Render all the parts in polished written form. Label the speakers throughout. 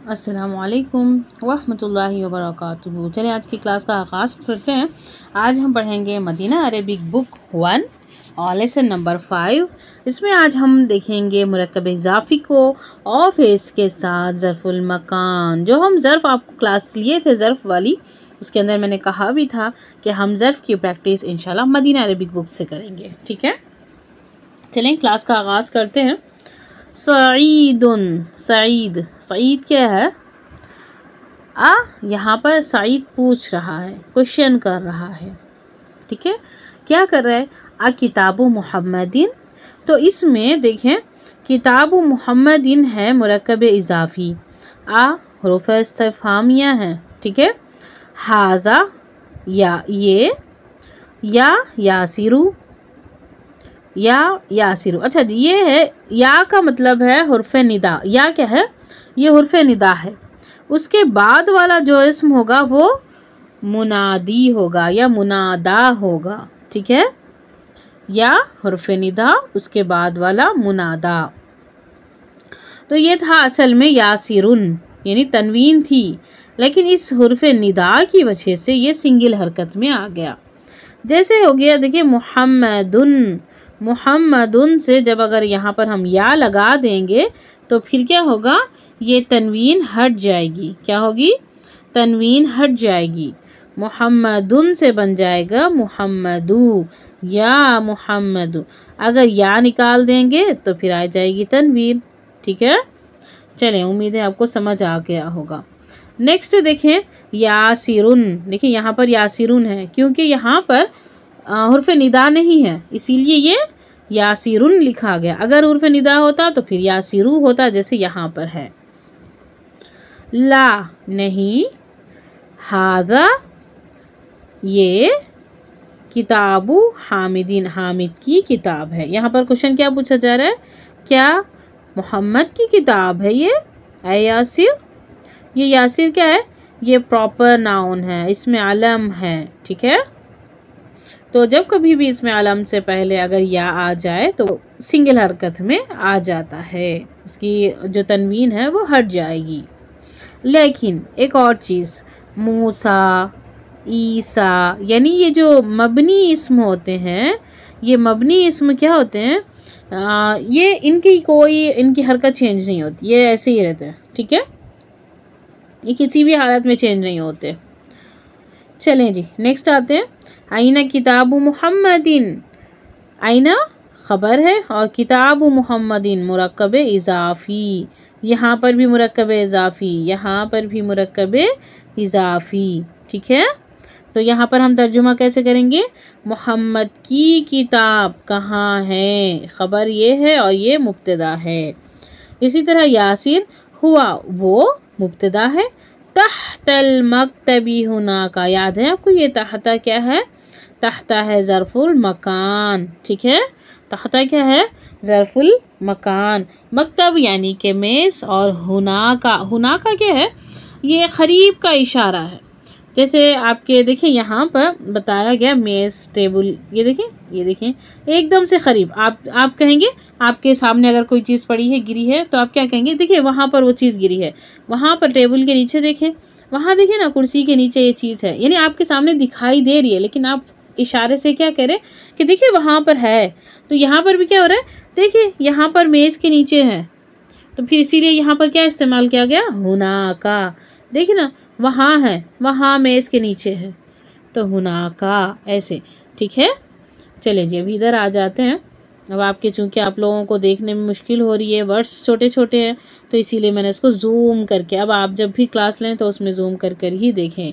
Speaker 1: अस्सलामुअलैकुम वरहमतुल्लाहि वबरकातुहू। चलिए आज की क्लास का आगाज़ करते हैं। आज हम पढ़ेंगे मदीना अरेबिक बुक 1 और लेसन नंबर 5। इसमें आज हम देखेंगे मुरक्कब इज़ाफ़ी को और फिर इसके साथ ज़र्फ़ुल मकान। जो हम ज़र्फ़ आपको क्लास लिए थे ज़र्फ़ वाली, उसके अंदर मैंने कहा भी था कि हम ज़र्फ़ की प्रैक्टिस इंशाल्लाह मदीना अरेबिक बुक से करेंगे। ठीक है, चलें क्लास का आगाज़ करते हैं। सईदुन, सईद, सईद क्या है? यहाँ पर सईद पूछ रहा है, क्वेश्चन कर रहा है। ठीक है, क्या कर रहा है? किताबु मुहम्मदिन। तो इसमें देखें किताबु मुहम्मदिन है मुरक्कब इज़ाफ़ी, हुरूफ़ इस्तिफ़हामिया है। ठीक है, हाज़ा या ये, या यासिरू, या यासिरू। अच्छा जी, ये है या का मतलब है हुर्फ़ निदा। या क्या है? ये हुर्फ़ निदा है। उसके बाद वाला जो इस्म होगा वो मुनादी होगा या मुनादा होगा। ठीक है, या हुर्फ़ निदा, उसके बाद वाला मुनादा। तो ये था असल में यासिरुन यानी तनवीन थी, लेकिन इस हुर्फ़ निदा की वजह से ये सिंगल हरकत में आ गया। जैसे हो गया देखिए मुहम्मदुन, मुहम्मदुन से जब अगर यहाँ पर हम या लगा देंगे तो फिर क्या होगा? ये तनवीन हट जाएगी। क्या होगी? तनवीन हट जाएगी। मुहम्मदुन से बन जाएगा मुहम्मदू या मुहम्मदू। अगर या निकाल देंगे तो फिर आ जाएगी तनवीन। ठीक है, चलें उम्मीद है आपको समझ आ गया होगा। नेक्स्ट देखें यासिरुन। देखिए यहाँ पर यासिरुन है क्योंकि यहाँ पर हुर्फ़ निदा नहीं है, इसीलिए ये यासिरुन लिखा गया। अगर हुर्फ़ निदा होता तो फिर यासिरू होता, जैसे यहाँ पर है। ला नहीं, हाज़ा ये, किताबु हामिदीन हामिद की किताब है। यहाँ पर क्वेश्चन क्या पूछा जा रहा है? क्या मोहम्मद की किताब है ये? ऐ यासिर, ये यासिर क्या है? ये प्रॉपर नाउन है, इसमें अलम है। ठीक है, तो जब कभी भी इसमें अलम से पहले अगर या आ जाए तो सिंगल हरकत में आ जाता है, उसकी जो तनवीन है वो हट जाएगी। लेकिन एक और चीज़, मूसा, ईसा, यानी ये जो मबनी इस्म होते हैं, ये मबनी इस्म क्या होते हैं? ये इनकी हरकत चेंज नहीं होती, ये ऐसे ही रहते हैं। ठीक है, ये किसी भी हालत में चेंज नहीं होते। चलें जी, नेक्स्ट आते हैं। आइना किताबु मुहम्मदिन, आइना खबर है और किताबु मुहम्मदिन मुरक्कब इज़ाफ़ी। यहाँ पर भी मुरक्कब इज़ाफ़ी, यहाँ पर भी मुरक्कब इज़ाफ़ी। ठीक है, तो यहाँ पर हम तर्जुमा कैसे करेंगे? मोहम्मद की किताब कहाँ है? खबर ये है और ये मुब्तदा है। इसी तरह यासिर हुआ, वो मुब्तदा है। तहतल मकतबी हुना का, याद है आपको ये तहता क्या है? तहता है ज़र्फ़ुल मकान। ठीक है, तहता क्या है? ज़र्फ़ुल मकान। मकतब यानी कि मेज़, और हुना का क्या है? ये क़रीब का इशारा है। जैसे आपके देखें यहाँ पर बताया गया मेज़, टेबल, ये देखें एकदम से करीब। आप कहेंगे आपके सामने अगर कोई चीज़ पड़ी है, गिरी है, तो आप क्या कहेंगे? देखिए वहाँ पर वो चीज़ गिरी है, वहाँ पर टेबल के नीचे देखें, वहाँ देखिए ना कुर्सी के नीचे ये चीज़ है, यानी आपके सामने दिखाई दे रही है, लेकिन आप इशारे से क्या करें कि देखिए वहाँ पर है। तो यहाँ पर भी क्या हो रहा है? देखिए यहाँ पर मेज़ के नीचे है, तो फिर इसीलिए यहाँ पर क्या इस्तेमाल किया गया? हुना का। देखिए ना वहाँ है, वहाँ मेज़ के नीचे है, तो हुना का ऐसे। ठीक है, चले जी अभी इधर आ जाते हैं। अब आपके चूँकि आप लोगों को देखने में मुश्किल हो रही है, वर्ड्स छोटे छोटे हैं, तो इसीलिए मैंने इसको जूम करके, अब आप जब भी क्लास लें तो उसमें जूम कर ही देखें।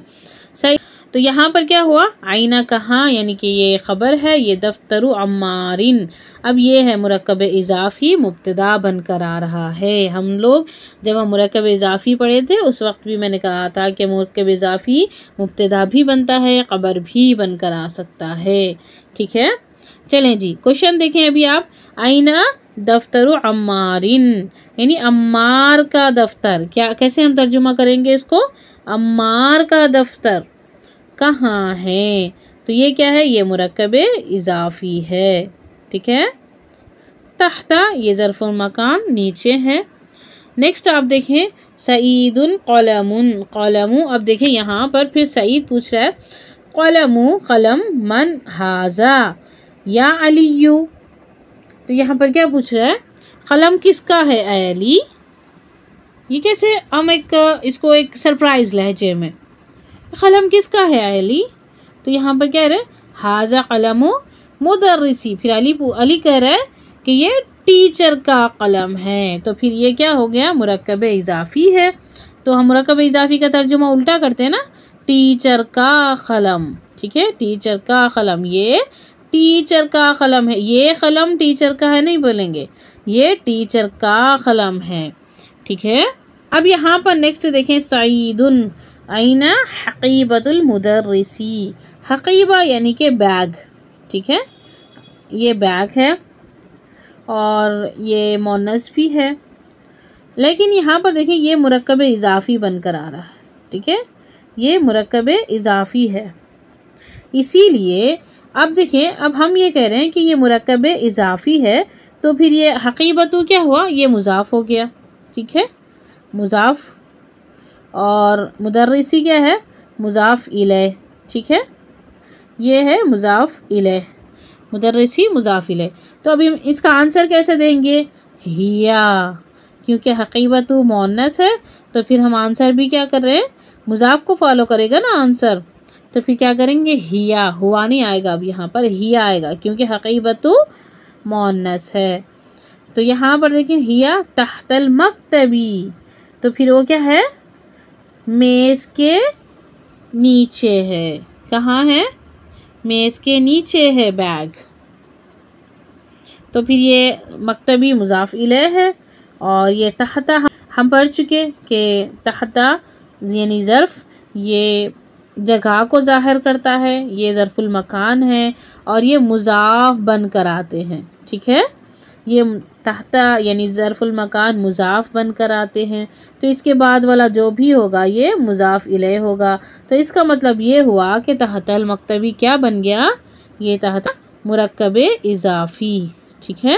Speaker 1: सही, तो यहाँ पर क्या हुआ? आईना कहाँ, यानी कि ये ख़बर है, ये दफ्तरु अम्मारिन। अब ये है मुरक्कब इज़ाफ़ी मुब्तदा बनकर आ रहा है। हम लोग जब हम मुरक्कब इज़ाफ़ी पढ़े थे उस वक्त भी मैंने कहा था कि मुरक्कब इज़ाफ़ी मुब्तदा भी बनता है, ख़बर भी बनकर आ सकता है। ठीक है, चलें जी क्वेश्चन देखें अभी आप। आईना दफ्तरु अम्मारिन, यानी अम्मार का दफ्तर। क्या, कैसे हम तर्जुमा करेंगे इसको? अम्मार का दफ्तर कहाँ है? तो ये क्या है? ये मुरक्कब इज़ाफ़ी है। ठीक है, तहता ये ज़र्फ़ुल मकान नीचे है। नेक्स्ट आप देखें सईदुन कलमुन कलमु। अब देखें यहाँ पर फिर सईद पूछ रहा है कलमु कलम मन हाजा या अलीयू। तो यहाँ पर क्या पूछ रहा है, कलम किसका है अली। ये कैसे हम इसको एक सरप्राइज लहजे में, कलम किसका है अली। तो यहाँ पर क्या रहे हाजा कलमु मुदर्रिसी। फिर अली कह रहा है कि ये टीचर का कलम है। तो फिर ये क्या हो गया, मुरक्कब इजाफी है। तो हम मुरक्कब इजाफी का तर्जुमा उल्टा करते हैं ना, टीचर का कलम। ठीक है, टीचर का कलम, ये टीचर का कलम है। ये कलम टीचर का है नहीं बोलेंगे, ये टीचर का कलम है। ठीक है, अब यहाँ पर नेक्स्ट देखें सईदुन आइना हकीबतुल मुदर्रिसी। हकीबा यानी कि बैग। ठीक है, ये बैग है और ये मोनस भी है, लेकिन यहाँ पर देखिए ये मुरक्कब इजाफी बनकर आ रहा है। ठीक है, ये मुरक्कब इजाफी है, इसीलिए अब देखिए अब हम ये कह रहे हैं कि ये मुरक्कब इजाफी है, तो फिर ये हकीबतु क्या हुआ, ये मुजाफ हो गया। ठीक है, मुजाफ, और मुदर्रिसी क्या है, मुजाफ इलैह। ठीक है, ये है मुजाफ इलैह, मुदर्रिसी मुजाफ इलैह। तो अभी इसका आंसर कैसे देंगे, हिया, क्योंकि हकीबतु मुअन्नस है, तो फिर हम आंसर भी क्या कर रहे हैं, मुजाफ को फॉलो करेगा ना आंसर। तो फिर क्या करेंगे, हिया, हुआ नहीं आएगा, अब यहाँ पर हिया आएगा क्योंकि हकीबतु मुअन्नस है। तो यहाँ पर देखिए हिया तहतल मक्तबी, तो फिर वो क्या है, मेज़ के नीचे है। कहाँ है, मेज़ के नीचे है बैग। तो फिर ये मक्तबी मुजाफ इलैह है, और ये तहता हम पढ़ चुके कि तहता यानी ज़र्फ़, ये जगह को ज़ाहिर करता है, ये ज़र्फ़ुल मकान है, और ये मुज़ाफ बन कर आते हैं। ठीक है, ये तहता यानी ज़र्फ़ुल मकान मुज़ाफ बन कर आते हैं, तो इसके बाद वाला जो भी होगा ये मुज़ाफ इलैह होगा। तो इसका मतलब ये हुआ कि तहतल मक्तबी क्या बन गया, ये तहता मुरक्कब इजाफ़ी। ठीक है,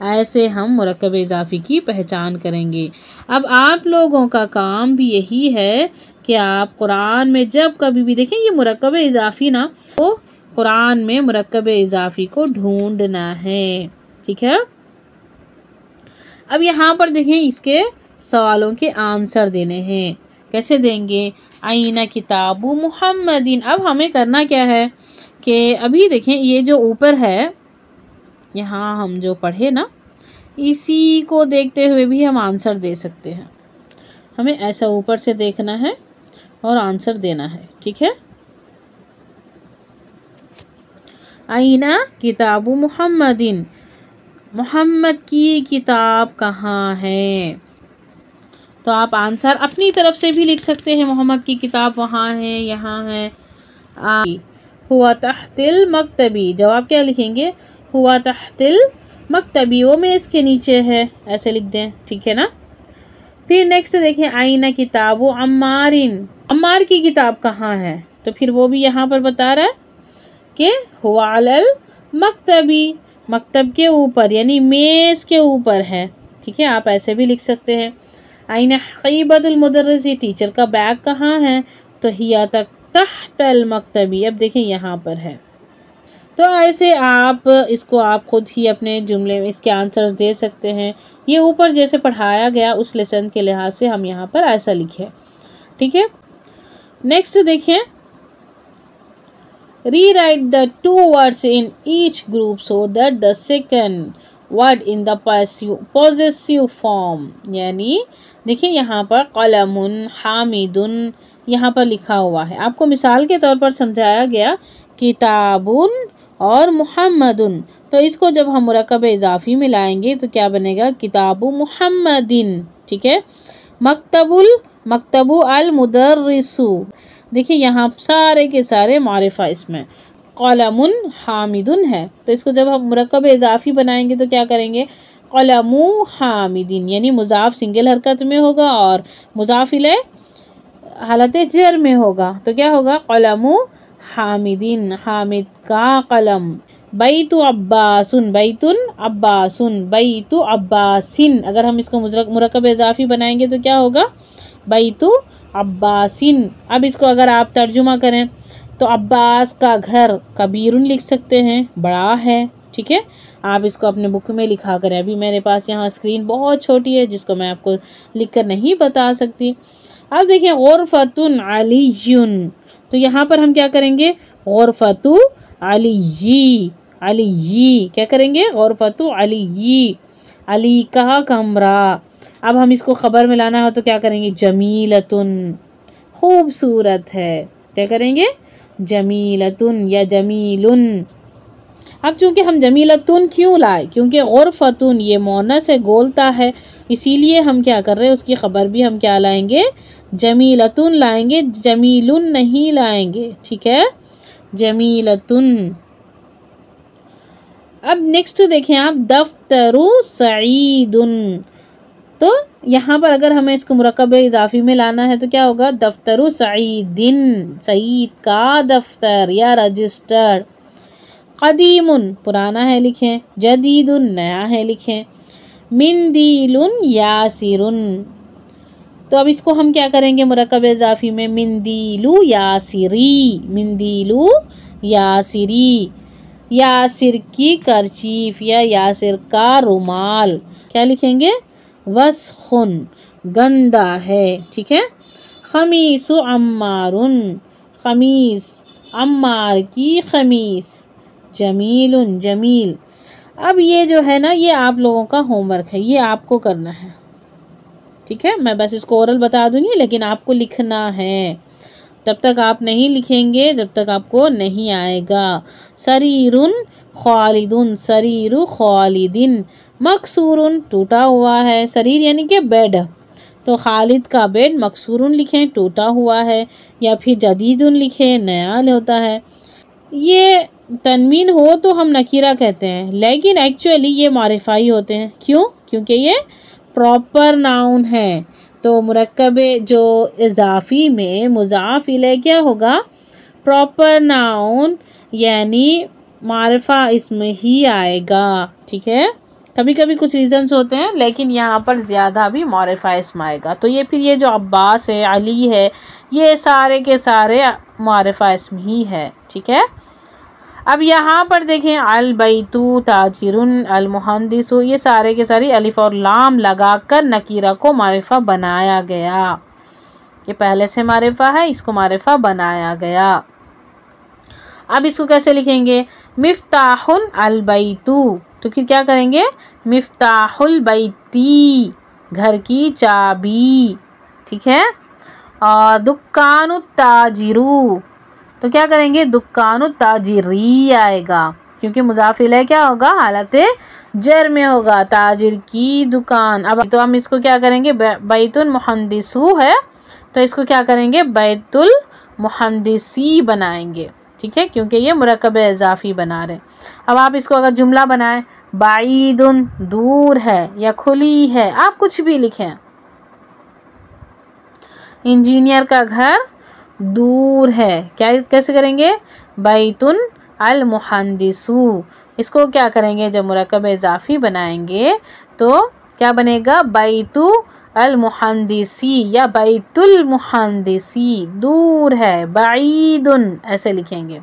Speaker 1: ऐसे हम मुरक्कब इजाफ़ी की पहचान करेंगे। अब आप लोगों का काम भी यही है कि आप कुरान में जब कभी भी देखें ये मुरक्कब इजाफ़ी ना, तो कुरान में मुरक्कब इजाफ़ी को ढूंढना है। ठीक है, अब यहाँ पर देखें इसके सवालों के आंसर देने हैं। कैसे देंगे, आईना किताबु मुहम्मदिन। अब हमें करना क्या है कि अभी देखें ये जो ऊपर है, यहाँ हम जो पढ़े ना, इसी को देखते हुए भी हम आंसर दे सकते हैं। हमें ऐसा ऊपर से देखना है और आंसर देना है। ठीक है, आईना किताबु मुहम्मदिन, मोहम्मद की किताब कहाँ है। तो आप आंसर अपनी तरफ से भी लिख सकते हैं, मोहम्मद की किताब वहाँ है, यहाँ है। हुआ तहतिल मक्तबी, जवाब क्या लिखेंगे, हुआ तहतिल मक्तबी, वो मेज़ के नीचे है, ऐसे लिख दें। ठीक है ना। फिर नेक्स्ट देखें, आईना किताबु अम्मारिन, अम्मार की किताब कहाँ है। तो फिर वो भी यहाँ पर बता रहा है कि हुआ अलल मक्तबी, मकतब के ऊपर यानी मेज़ के ऊपर है। ठीक है, आप ऐसे भी लिख सकते हैं। आईना हकीबतुल मुदर्रिसी, टीचर का बैग कहाँ है, तो हिया तक तहतल मक्तबी, अब देखें यहाँ पर है। तो ऐसे आप इसको आप खुद ही अपने जुमले में इसके आंसर्स दे सकते हैं। ये ऊपर जैसे पढ़ाया गया उस लेसन के लिहाज से हम यहाँ पर ऐसा लिखे। ठीक है, नेक्स्ट देखें, rewrite the two words in each group so that the second word in the possessive form, यानी देखिए यहाँ पर कलमुन हामिदुन यहाँ पर लिखा हुआ है। आपको मिसाल के तौर पर समझाया गया किताबुन और मुहम्मदुन, तो इसको जब हम मुरक्कब इजाफी में लाएंगे तो क्या बनेगा, किताबु मुहम्मदिन। ठीक है, मक्तबु अल मुदर्रिसु, देखिए यहाँ सारे के सारे मारिफा इसमें, कलमुन हामिदुन है, तो इसको जब हम मुरक्कब इजाफी बनाएंगे तो क्या करेंगे, कलमु हामिदिन, यानी मुजाफ सिंगल हरकत में होगा और मुजाफ इलैह हालत जर में होगा। तो क्या होगा, कलमु हामिदिन, हामिद का कलम, बैतु अब्बासुन, बैतुन अब्बासुन, बैतु अब्बासिन। अगर हम इसको मुरक्कब इजाफी बनाएंगे तो क्या होगा, बैतु अब्बासिन। अब इसको अगर आप तर्जुमा करें तो अब्बास का घर कबीरुन लिख सकते हैं, बड़ा है। ठीक है, आप इसको अपने बुक में लिखा करें। अभी मेरे पास यहाँ स्क्रीन बहुत छोटी है जिसको मैं आपको लिख कर नहीं बता सकती। अब देखिए गुरफतुन अलीयुन, तो यहाँ पर हम क्या करेंगे, गुरफतु अली, अली क्या करेंगे, गुरफतु अली, अली का कमरा। अब हम इसको खबर में लाना हो तो क्या करेंगे, जमीलतुन, खूबसूरत है। क्या करेंगे, जमीलतुन या जमीलुन। अब चूंकि हम जमीलतुन क्यों लाए, क्योंकि गुरफतुन ये मोनस है, गोलता है, इसीलिए हम क्या कर रहे हैं, उसकी खबर भी हम क्या लाएंगे, जमीलतुन लाएंगे, जमीलुन नहीं लाएंगे। ठीक है, जमीलतुन। अब नेक्स्ट देखें आप, दफ्तरु सईदुन, तो यहाँ पर अगर हमें इसको मुरक्कब इजाफी में लाना है तो क्या होगा, दफ्तरु सईदिन, सईद का दफ्तर या रजिस्टर। कदीमुन पुराना है लिखें, जदीदुन नया है लिखें, मिंदीलुन यासिरुन। तो अब इसको हम क्या करेंगे मुरक्कब इजाफी में, मिंदीलु यासिरी, मिंदीलु यासिरी, यासिर की करचीफ या यासिर का रुमाल। क्या लिखेंगे, वस्खुन गंदा है। ठीक है, खमीसु अम्मारुन, खमीस अम्मार की खमीस, जमीलुन जमील। अब ये जो है ना, ये आप लोगों का होमवर्क है, ये आपको करना है। ठीक है, मैं बस इसको ओरल बता दूंगी लेकिन आपको लिखना है। तब तक आप नहीं लिखेंगे जब तक आपको नहीं आएगा। सरीरुन खालिदुन, सरीरु खालिदिन, मकसूरुन टूटा हुआ है, सरीर यानी कि बेड, तो खालिद का बेड मकसूरुन लिखें, टूटा हुआ है, या फिर जदीदुन लिखें, नया होता है। ये तनवीन हो तो हम नकीरा कहते हैं, लेकिन एक्चुअली ये मारिफाई होते हैं। क्यों, क्योंकि ये प्रॉपर नाउन है। तो मुरक्कब जो इजाफी में मुज़ाफ इलैह क्या होगा, प्रॉपर नाउन यानी मारिफा इसमें ही आएगा। ठीक है, कभी कभी कुछ रीजंस होते हैं लेकिन यहाँ पर ज़्यादा भी मारिफा इसमें आएगा। तो ये फिर ये जो अब्बास है, अली है, ये सारे के सारे मारिफा इसमें ही है। ठीक है, अब यहाँ पर देखें, अल बैतु ताजिरुन अल मुहंदिसु, ये सारे के सारे अलिफ और लाम लगाकर नकीरा को मारिफा बनाया गया। ये पहले से मारिफा है, इसको मारिफा बनाया गया। अब इसको कैसे लिखेंगे, मिफ्ताहुन अल बैतु, तो फिर क्या करेंगे, मिफ्ताहुल बैती, घर की चाबी। ठीक है, और दुकानु ताजिरु, तो क्या करेंगे, दुकानु ताजिरी आएगा, क्योंकि मुज़ाफ इलैह क्या होगा, हालत जर में होगा, ताजिर की दुकान। अब तो हम इसको क्या करेंगे, बैतुल मुहंदिसु है तो इसको क्या करेंगे, बैतुल मुहंदिसी बनाएंगे। ठीक है, क्योंकि ये मुरक्कब इजाफी बना रहे। अब आप इसको अगर जुमला बनाएं, बाईदुन दूर है या खुली है, आप कुछ भी लिखें। इंजीनियर का घर दूर है, क्या कैसे करेंगे, बैतुन अल मुहंदिसु। इसको क्या करेंगे, जब मुरक्कब इजाफी बनाएंगे तो क्या बनेगा, बैतु अल मुहंदिसी या बैतुल मुहंदिसी, दूर है, बाईदुन ऐसे लिखेंगे।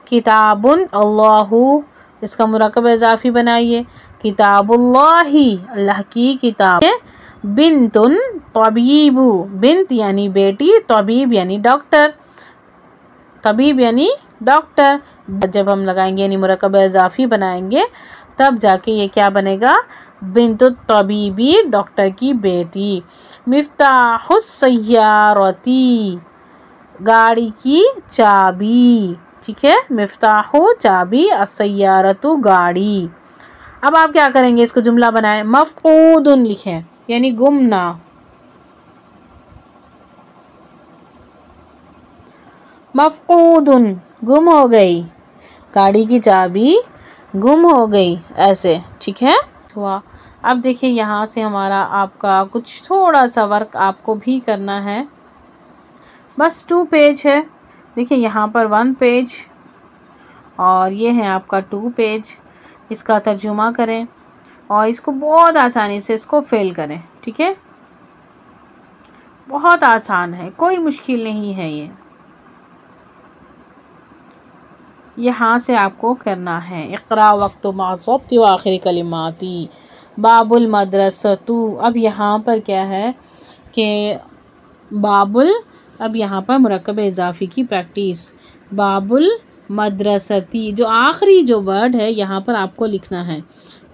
Speaker 1: किताबुन अल्लाहु, इसका मुरक्कब इजाफी बनाइए, किताबुल्लाही अल्लाह की किताब। बिन्तुन तबीबु, बिन्त यानी बेटी, तबीब यानी डॉक्टर, तबीब यानी डॉक्टर। जब हम लगाएंगे यानी मुरक्कब इजाफी बनाएंगे तब जाके ये क्या बनेगा, बिन्तु तबीबी, डॉक्टर की बेटी। मिफ्ताहुस सय्यारती, गाड़ी की चाबी। ठीक है, मिफ्ताहु चाबी, अस्सय्यारतु गाड़ी। अब आप क्या करेंगे, इसको जुमला बनाएं, मफकूदुन लिखें यानी गुमना, मफकूदुन गुम हो गई, गाड़ी की चाबी गुम हो गई, ऐसे। ठीक है, हुआ। अब देखिए यहाँ से हमारा आपका कुछ थोड़ा सा वर्क आपको भी करना है, बस 2 पेज है। देखिए यहाँ पर 1 पेज और ये है आपका 2 पेज। इसका तर्जुमा करें और इसको बहुत आसानी से इसको फिल करें। ठीक है, बहुत आसान है, कोई मुश्किल नहीं है। ये यहाँ से आपको करना है। इक़रा वक़्तु मा ज़ब्ति व आखिरी कलिमाती बाबुल मदरसतु। अब यहाँ पर क्या है कि बाबुल, अब यहाँ पर मुरक्कब इज़ाफ़ी की प्रैक्टिस। बाबुल मदरसती, जो आखिरी जो वर्ड है यहाँ पर आपको लिखना है।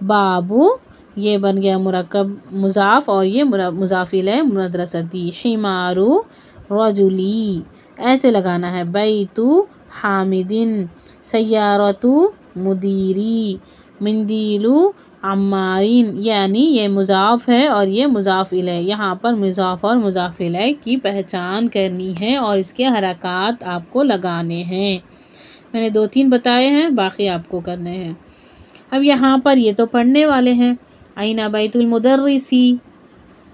Speaker 1: बाबू, ये बन गया मुरक्कब मुज़ाफ़ और ये मुज़ाफ़ इलैह मदरसती। हिमारू रजुली, ऐसे लगाना है। बैतु हामिदिन, सय्यारतु मुदीरी, मिंदीलु अम्मारीन, यानी ये मुज़ाफ़ है और ये मुज़ाफ़ इलैह। यहाँ पर मुज़ाफ़ और मुज़ाफ़ इलैह की पहचान करनी है और इसके हरकात आपको लगाने हैं। मैंने 2-3 बताए हैं, बाकी आपको करने हैं। अब यहाँ पर ये तो पढ़ने वाले हैं। आइना बैतुल मुदर्रिसी,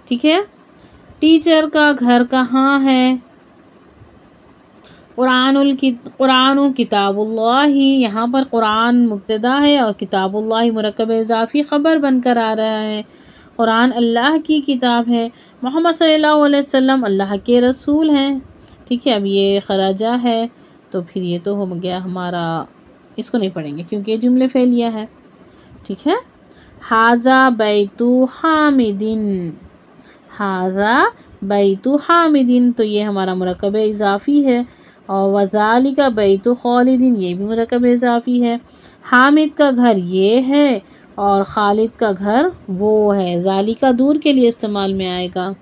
Speaker 1: ठीक है, टीचर का घर कहाँ है। कुरान किताबुल्लाही, यहाँ पर कुरान मुब्तदा है और किताबुल्लाही मुरक्कब इज़ाफ़ी ख़बर बनकर आ रहा है। कुरान अल्लाह की किताब है। मोहम्मद सल्लल्लाहु अलैहि वसल्लम अल्लाह के रसूल हैं। ठीक है, अब ये खराजा है तो फिर ये तो हो गया हमारा, इसको नहीं पढ़ेंगे क्योंकि ये जुमले फ़ेलिया है। ठीक है, हाज़ा बैतु हामिदिन, हाज़ा बैतु हामिदिन, तो ये हमारा मुरक्कब इज़ाफ़ी है। और वज़ालिका बैतु खालिदिन, ये भी मुरक्कब इज़ाफ़ी है। हामिद का घर ये है और खालिद का घर वो है। ज़ालिका दूर के लिए इस्तेमाल में आएगा।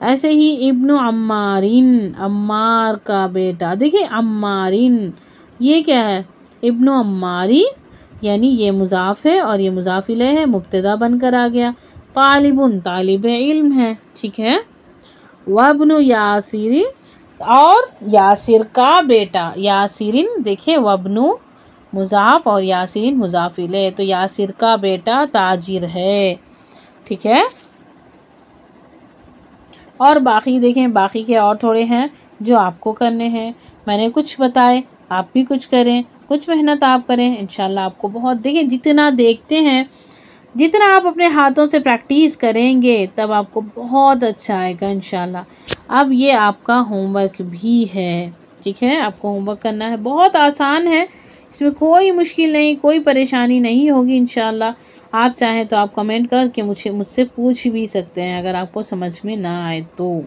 Speaker 1: ऐसे ही इब्नु अम्मारिन, अम्मार का बेटा। देखिए अम्मारिन ये क्या है, इब्नु अम्मारी, यानी ये मुज़ाफ़ है और ये मुज़ाफ़ इलैह है, मुब्तदा बनकर आ गया। तालिबुन, तालिब इल्म है। ठीक है, वब्नु यासिरी, और यासिर का बेटा। यासिरिन, देखिए वब्नु मुज़ाफ़ और यासिरिन मुज़ाफ़ इलैह, तो यासिर का बेटा ताजिर है। ठीक है, और बाकी देखें, बाकी के और थोड़े हैं जो आपको करने हैं। मैंने कुछ बताए, आप भी कुछ करें, कुछ मेहनत आप करें, इंशाल्लाह आपको बहुत, देखिए जितना देखते हैं, जितना आप अपने हाथों से प्रैक्टिस करेंगे तब आपको बहुत अच्छा आएगा इंशाल्लाह। अब ये आपका होमवर्क भी है। ठीक है, आपको होमवर्क करना है, बहुत आसान है, इसमें कोई मुश्किल नहीं, कोई परेशानी नहीं होगी इंशाल्लाह। आप चाहें तो आप कमेंट करके मुझसे पूछ भी सकते हैं, अगर आपको समझ में ना आए तो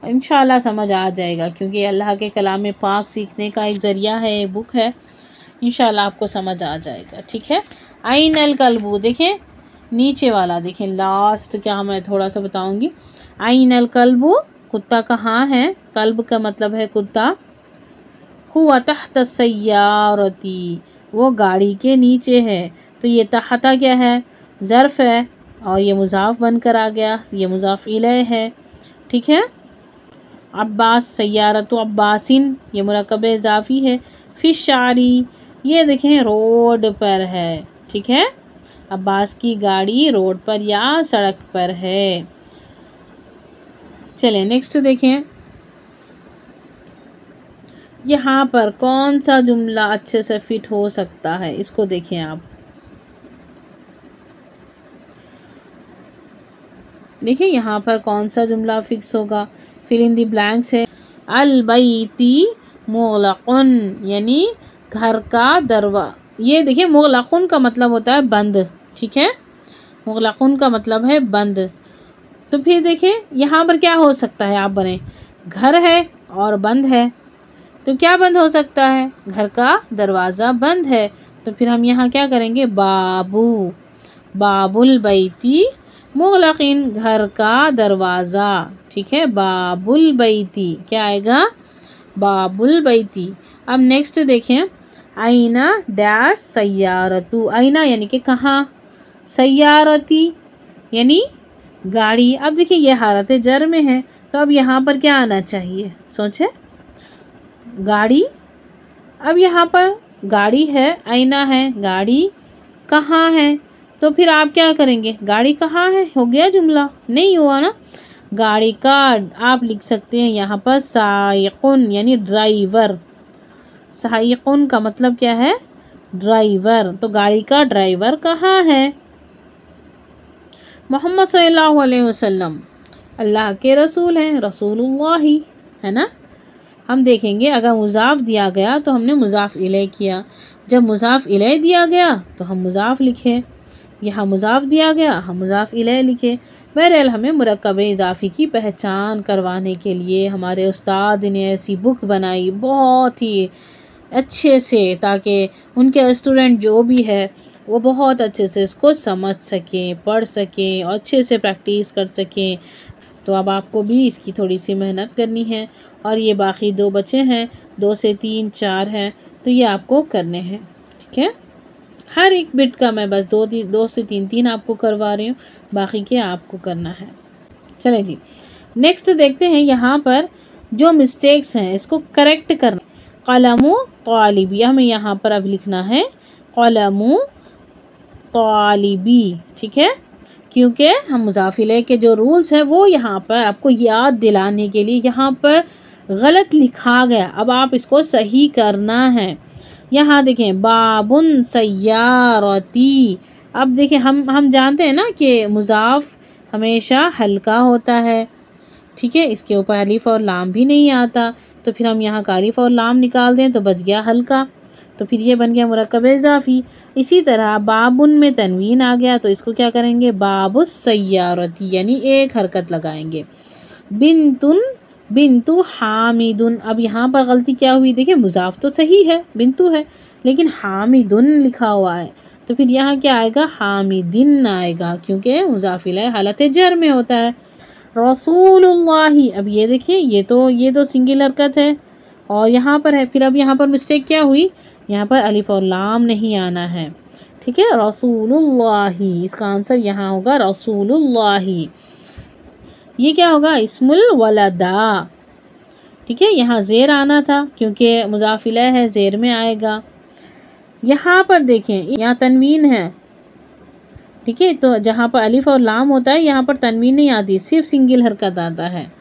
Speaker 1: इंशाल्लाह समझ आ जाएगा, क्योंकि अल्लाह के कलाम पाक सीखने का एक ज़रिया है, बुक है, इंशाल्लाह आपको समझ आ जाएगा। ठीक है, आइनल कल्बू, देखें नीचे वाला, देखें लास्ट, क्या मैं थोड़ा सा बताऊंगी। आइनल कल्बू, कुत्ता कहाँ है। कल्ब का मतलब है कुत्ता। हुआ तहत सय्यारती, वो गाड़ी के नीचे है। तो ये तहता क्या है, ज़र्फ़ है और ये मुज़ाफ़ बनकर आ गया, ये मुज़ाफ़ इलैह है। ठीक है, अब्बास, सय्यारतु अब्बासिन, ये मुरक्कब इज़ाफ़ी है। फ़िशारी, ये देखें रोड पर है। ठीक है, अब्बास की गाड़ी रोड पर या सड़क पर है। चलें नेक्स्ट देखें, यहाँ पर कौन सा जुमला अच्छे से फिट हो सकता है, इसको देखें आप। देखिए यहाँ पर कौन सा जुमला फिक्स होगा। फिल इन दी ब्लैंक्स है। अल बैती मुग़लक़ुन, यानी घर का दरवाज़ा। ये देखिए मुग़लक़ुन का मतलब होता है बंद। ठीक है, मुग़लक़ुन का मतलब है बंद। तो फिर देखिए यहाँ पर क्या हो सकता है, आप बने, घर है और बंद है, तो क्या बंद हो सकता है, घर का दरवाज़ा बंद है। तो फिर हम यहाँ क्या करेंगे, बाबू, बाबुल बैती मुग़लक़िन, घर का दरवाज़ा। ठीक है, बाबुल बैती क्या आएगा, बाबुल बैती। अब नेक्स्ट देखें, आइना डैश सय्यारतु, आइना यानी कि कहाँ, सय्यारती यानी गाड़ी। अब देखिए ये हालत जर में है, तो अब यहाँ पर क्या आना चाहिए, सोचें, गाड़ी। अब यहाँ पर गाड़ी है, आईना है, गाड़ी कहाँ है, तो फिर आप क्या करेंगे, गाड़ी कहाँ है, हो गया जुमला, नहीं हुआ ना। गाड़ी का आप लिख सकते हैं यहाँ पर साइकुन यानी ड्राइवर, साइकुन का मतलब क्या है? ड्राइवर। तो गाड़ी का ड्राइवर कहाँ है? मोहम्मद सल्लल्लाहु अलैहि वसल्लम अल्लाह के रसूल हैं, रसूलुल्लाही, है ना। हम देखेंगे अगर मुज़ाफ दिया गया तो हमने मुज़ाफ इलैह किया, जब मुज़ाफ इलैह दिया गया तो हम मुज़ाफ लिखे, यहाँ मुज़ाफ दिया गया हम मुज़ाफ इलैह लिखे। बहरहाल हमें मुरक्कब इज़ाफ़ी की पहचान करवाने के लिए हमारे उस्ताद ने ऐसी बुक बनाई बहुत ही अच्छे से, ताकि उनके स्टूडेंट जो भी है वो बहुत अच्छे से इसको समझ सकें, पढ़ सकें और अच्छे से प्रैक्टिस कर सकें। तो अब आपको भी इसकी थोड़ी सी मेहनत करनी है। और ये बाकी 2 बचे हैं, 2 से 3 4 हैं, तो ये आपको करने हैं, ठीक है। हर एक बिट का मैं बस 2 से 3 आपको करवा रही हूँ, बाकी के आपको करना है। चले जी, नेक्स्ट देखते हैं। यहाँ पर जो मिस्टेक्स हैं इसको करेक्ट करना। क़लमु तालिबी, हमें यहाँ पर अब लिखना है क़लमु तालिबी, ठीक है, क्योंकि हम मुज़ाफ़ इलैह के जो रूल्स हैं वो यहाँ पर आपको याद दिलाने के लिए यहाँ पर गलत लिखा गया। अब आप इसको सही करना है। यहाँ देखें बाबुन सय्यारती। अब देखें हम जानते हैं ना कि मुज़ाफ़ हमेशा हल्का होता है, ठीक है, इसके ऊपर अलिफ और लाम भी नहीं आता, तो फिर हम यहाँ का अलिफ और लाम निकाल दें तो बच गया हल्का, तो फिर ये बन गया मुरक्कब इज़ाफ़ी। इसी तरह बाबुन में तनवीन आ गया तो इसको क्या करेंगे? बाबुस सय्यारती, यानी एक हरकत लगाएंगे। बिन्तुन बिन्तु हामिदुन। अब यहाँ पर गलती क्या हुई? देखिए मुज़ाफ़ तो सही है, बिन्तु है, लेकिन हामिदुन लिखा हुआ है, तो फिर यहाँ क्या आएगा? हामिदिन आएगा, क्योंकि मुज़ाफ़ इलैह हालत जर में होता है। रसूलुल्लाही, अब ये देखिए ये तो सिंगल हरकत है और यहाँ पर है, फिर अब यहाँ पर मिस्टेक क्या हुई? यहाँ पर अलिफ और लाम नहीं आना है, ठीक है। रसूलुल्लाही, इसका आंसर यहाँ होगा रसूलुल्लाही। ये क्या होगा? इस्मुल वलदा, ठीक है, यहाँ ज़ेर आना था क्योंकि मुज़ाफ़ इलैह है, ज़ेर में आएगा। यहाँ पर देखें यहाँ तनवीन है, ठीक है, तो जहाँ पर अलिफ और लाम होता है यहाँ पर तनवीन नहीं आती, सिर्फ सिंगल हरकत आता है,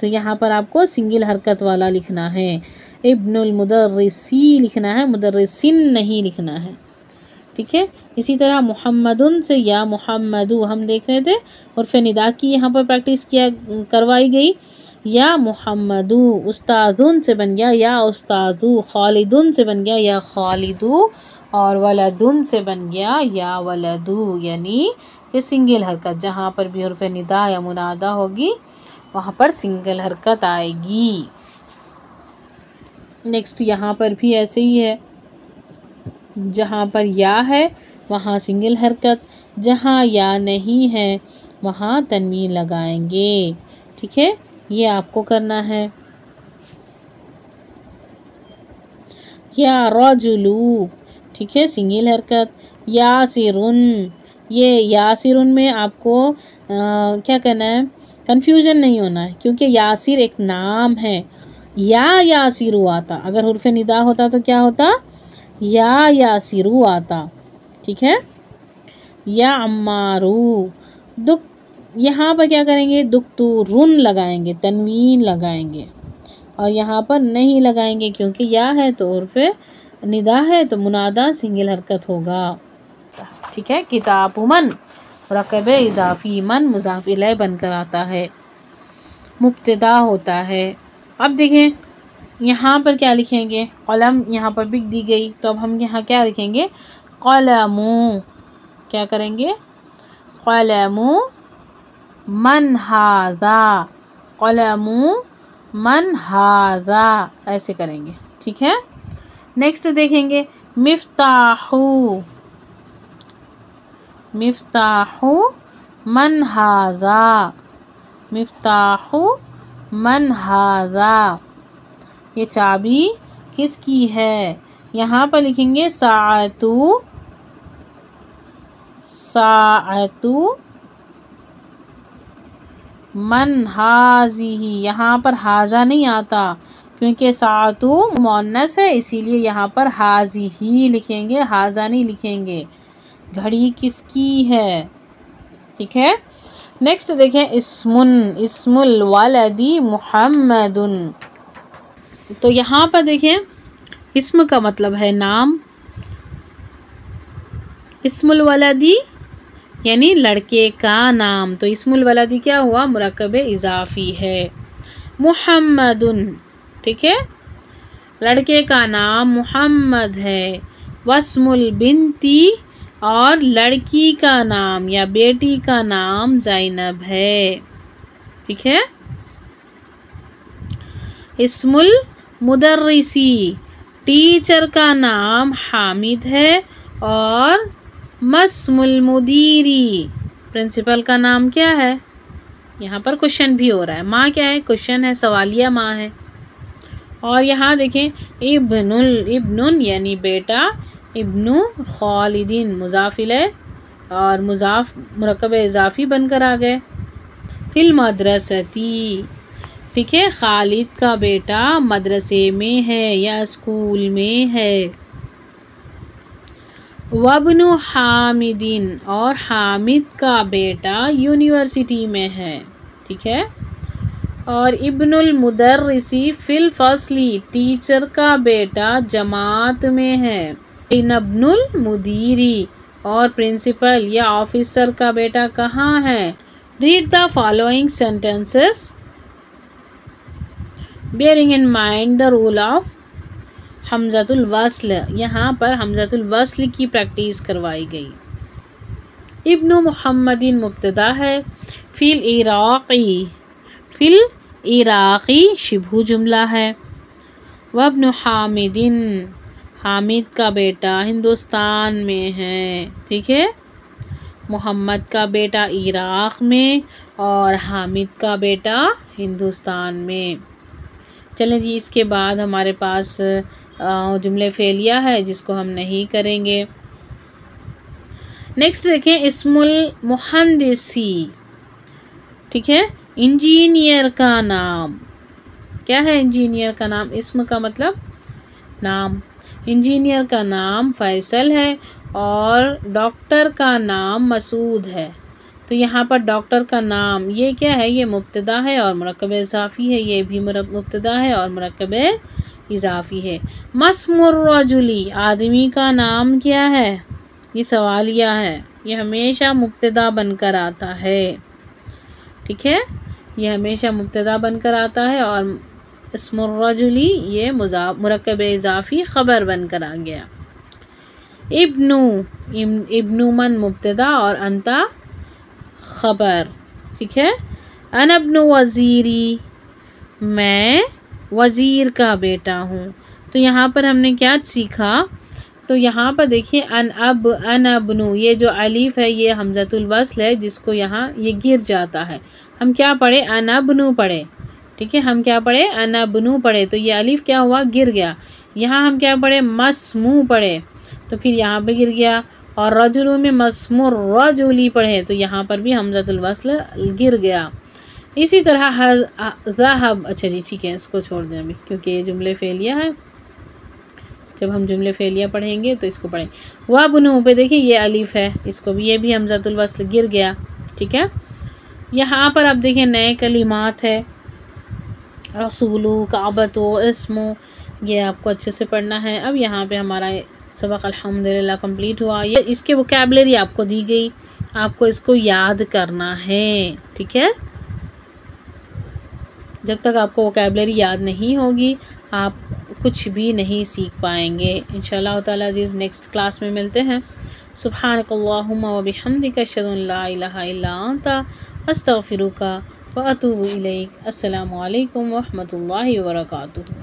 Speaker 1: तो यहाँ पर आपको सिंगल हरकत वाला लिखना है। इब्नुल मुदर्रिसी लिखना है, मुदर्रिसिन नहीं लिखना है, ठीक है। इसी तरह मुहम्मदुन से या मुहम्मदू हम देख रहे थे, उर्फ़ निदा की यहाँ पर प्रैक्टिस करवाई गई। या मुहम्मदू, उस्तादुन से बन गया या उस्तादू, खालिदुन से बन गया या खालिदू, और वलदुन से बन गया या वलदू, यानी कि सिंगल हरकत जहाँ पर भी उर्फ़ निदा या मुनादा होगी वहाँ पर सिंगल हरकत आएगी। नेक्स्ट यहाँ पर भी ऐसे ही है, जहाँ पर या है वहाँ सिंगल हरकत, जहाँ या नहीं है वहाँ तनवीन लगाएंगे, ठीक है, ये आपको करना है। या रजुलू, ठीक है, सिंगल हरकत। यासिरुन, ये यासिरुन में आपको क्या करना है? कंफ्यूजन नहीं होना है, क्योंकि यासिर एक नाम है। या यासिरु आता, अगर हुर्फ़े निदा होता तो क्या होता? या यासिरु आता, ठीक है। या अम्मारू, दुख, यहाँ पर क्या करेंगे? दुख्तुरुन लगाएंगे, तनवीन लगाएंगे, और यहाँ पर नहीं लगाएंगे क्योंकि या है तो उर्फ़े निदा है तो मुनादा सिंगल हरकत होगा, ठीक है। किताबुमन मुरक्कब इज़ाफ़ी, मन मुज़ाफ़ इलैह बनकर आता है, मुब्तदा होता है। अब देखें यहाँ पर क्या लिखेंगे? कलम यहाँ पर भी दी गई, तो अब हम यहाँ क्या लिखेंगे? कलमु, क्या करेंगे? कलमु मन हाज़ा, कलमु मन हाज़ा, ऐसे करेंगे, ठीक है। नेक्स्ट देखेंगे मिफ्ताहू, मिफ्ताहू मन हाज़ा, मिफ्ताहू मन हाज़ा, ये चाबी किसकी है? यहाँ पर लिखेंगे साअतु, साअतु मन हाज़िही, यहाँ पर हाज़ा नहीं आता क्योंकि साअतु मुअन्नस है, इसीलिए यहाँ पर हाज़िही लिखेंगे, हाज़ा नहीं लिखेंगे। घड़ी किसकी है? ठीक है। नेक्स्ट देखें इस्मुन, इस्मुल वलदी मुहम्मदुन। तो यहाँ पर देखें इस्म का मतलब है नाम, इस्मुल वलदी यानी लड़के का नाम, तो इस्मुल वलदी क्या हुआ, मुरक्कब इजाफी है। मुहम्मदुन, ठीक है, लड़के का नाम मुहम्मद है। वस्मुल बिनती, और लड़की का नाम या बेटी का नाम ज़ैनब है, ठीक है। इस्मुल मुदर्रिसी, टीचर का नाम हामिद है। और मस्मुल मुदीरी, प्रिंसिपल का नाम क्या है। यहाँ पर क्वेश्चन भी हो रहा है, माँ क्या है, क्वेश्चन है, सवालिया माँ है। और यहाँ देखें इब्नुन यानी बेटा, इब्नु खालिदीन मुजाफिल है और मुजाफ मुरक्कब इजाफी बनकर आ गए। फिल मदरसती, ठीक है, खालिद का बेटा मदरसे में है या स्कूल में है। वब्नु हामिदीन, और हामिद का बेटा यूनिवर्सिटी में है, ठीक है। और इब्नुल मुदर्रिसी फिल फसली, टीचर का बेटा जमात में है। इब्नुल मुदीरी, और प्रिंसिपल या ऑफिसर का बेटा कहाँ है। Read the following sentences bearing in mind the rule of हमज़तुल वस्ल, यहाँ पर हमज़तुल वस्ल की प्रैक्टिस करवाई गई। इब्नु मुहम्मदिन मुब्तदा है। फिल इराक़ी शिबहु जुमला है। वब्नु हामिदिन, हामिद का बेटा हिंदुस्तान में है, ठीक है। मोहम्मद का बेटा इराक़ में और हामिद का बेटा हिंदुस्तान में। चलें जी, इसके बाद हमारे पास जुमले फेलिया है जिसको हम नहीं करेंगे। नेक्स्ट देखें, इस्मुल मुहंदिसी, ठीक है, इंजीनियर का नाम। क्या है इंजीनियर का नाम, इस्म का मतलब नाम। इंजीनियर का नाम फैसल है और डॉक्टर का नाम मसूद है। तो यहाँ पर डॉक्टर का नाम ये क्या है, ये मुब्तदा है और मुरक्कब इजाफी है, ये भी मुब्तदा है और मुरक्कब इजाफी है। मस्मुर रजुली, आदमी का नाम क्या है, ये सवालिया है, ये हमेशा मुब्तदा बनकर आता है, ठीक है, ये हमेशा मुब्तदा बनकर आता है। और इस्मुर रजुली ये मुरक्कब इजाफी खबर बनकर आ गया। इब्नु मन मुब्तदा और अंता खबर, ठीक है। अनब्नु वज़ीरी, मैं वज़ीर का बेटा हूँ। तो यहाँ पर हमने क्या सीखा, तो यहाँ पर देखिए अनअब्नु, ये जो अलीफ है ये हमज़तुल वस्ल है जिसको यहाँ ये गिर जाता है। हम क्या पढ़े, अनअब्नु पढ़े, ठीक है, हम क्या पढ़े, अनअब्नु पढ़े, तो ये अलीफ क्या हुआ, गिर गया। यहाँ हम क्या पढ़े, मस्मू पढ़े, तो फिर यहाँ पे गिर गया। और रजुलू में मस्मुर रजुली पढ़े, तो यहाँ पर भी हमज़तुल वस्ल गिर गया। इसी तरह ज़हब, अच्छा जी ठीक है, इसको छोड़ दें अभी क्योंकि ये जुमले फेलिया है। जब हम जुमले फेलिया पढ़ेंगे तो इसको पढ़ें। वब्नु पे देखिए ये अलीफ है, इसको भी, ये भी हमज़तुल वस्ल गिर गया, ठीक है। यहाँ पर आप देखिए नए कलिमात है, रसूलु, काबतो, इस्मो, ये आपको अच्छे से पढ़ना है। अब यहाँ पे हमारा सबक अल्हम्दुलिल्लाह कंप्लीट हुआ। ये इसके वोकैबुलरी आपको दी गई, आपको इसको याद करना है, ठीक है। जब तक आपको वोकैबुलरी याद नहीं होगी आप कुछ भी नहीं सीख पाएंगे। इंशाअल्लाह ताला अज़ीज़ नेक्स्ट क्लास में मिलते हैं। सुब्हानकल्लाहुम्मा व बिहम्दिका अशहदु अन ला इलाहा इल्ला अंता अस्तगफिरुका व अतूबु इलैक। अस्सलामु अलैकुम व रहमतुल्लाहि व बरकातुहू।